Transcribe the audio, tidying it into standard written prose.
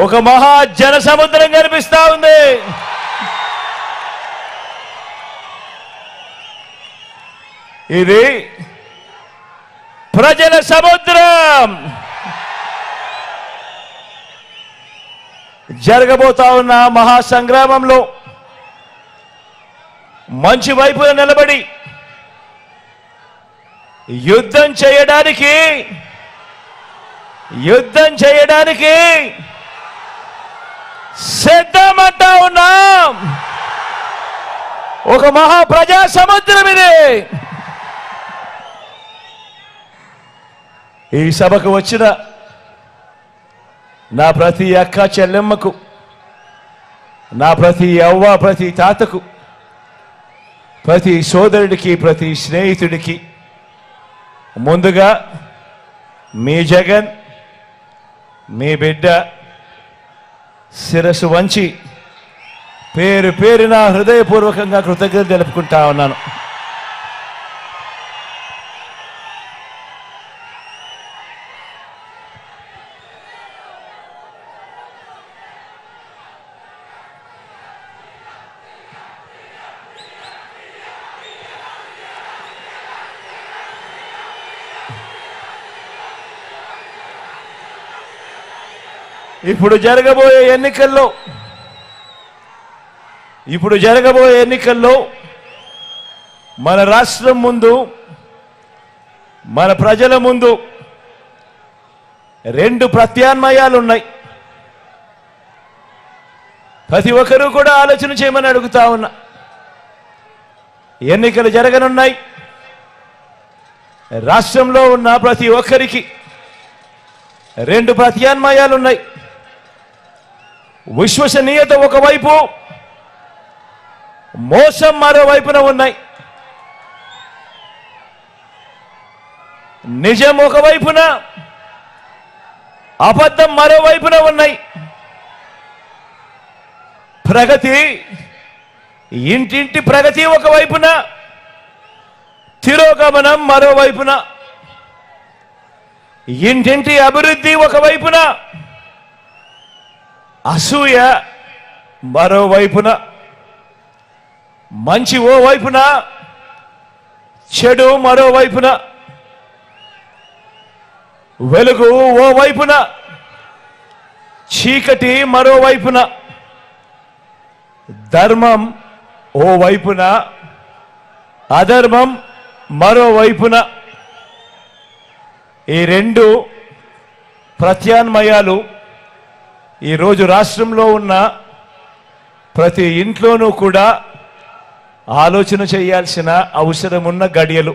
ఒక మహా జన సముద్రం కనిపిస్తా ఉంది. ఇది ప్రజల సముద్రం. జరగబోతా ఉన్న మహాసంగ్రామంలో మంచి వైపున నిలబడి యుద్ధం చేయడానికి సిద్ధమంటా ఉన్నాం. ఒక మహా ప్రజా సముద్రం ఇది. ఈ సభకు వచ్చిన నా ప్రతి అక్క చెల్లెమ్మకు, నా ప్రతి అవ్వ ప్రతి తాతకు, ప్రతి సోదరుడికి, ప్రతి స్నేహితుడికి ముందుగా మీ జగన్, మీ బిడ్డ శిరస్సు వంచి పేరు పేరున హృదయపూర్వకంగా కృతజ్ఞతలు తెలుపుకుంటా ఉన్నాను. ఇప్పుడు జరగబోయే ఎన్నికల్లో మన రాష్ట్రం ముందు, మన ప్రజల ముందు రెండు ప్రత్యామ్నాయాలు ఉన్నాయి. ప్రతి ఒక్కరూ కూడా ఆలోచన చేయమని అడుగుతా ఉన్నా. ఎన్నికలు జరగనున్నాయి. రాష్ట్రంలో ఉన్న ప్రతి ఒక్కరికి రెండు ప్రత్యామ్నాయాలు ఉన్నాయి. విశ్వసనీయత ఒకవైపు, మోసం మరోవైపున ఉన్నాయి. నిజం ఒకవైపున, అబద్ధం మరోవైపున ఉన్నాయి. ప్రగతి, ఇంటింటి ప్రగతి ఒకవైపున, తిరోగమనం మరోవైపున. ఇంటింటి అభివృద్ధి ఒకవైపున, అసూయ మరోవైపున. మంచి ఓ వైపున, చెడు మరోవైపున. వెలుగు ఓ వైపున, చీకటి మరోవైపున. ధర్మం ఓ వైపున, అధర్మం మరోవైపున. ఈ రెండు ప్రత్యామ్నాయాలు ఈరోజు రాష్ట్రంలో ఉన్న ప్రతి ఇంట్లోనూ కూడా ఆలోచన చేయాల్సిన అవసరం ఉన్న గడియలు.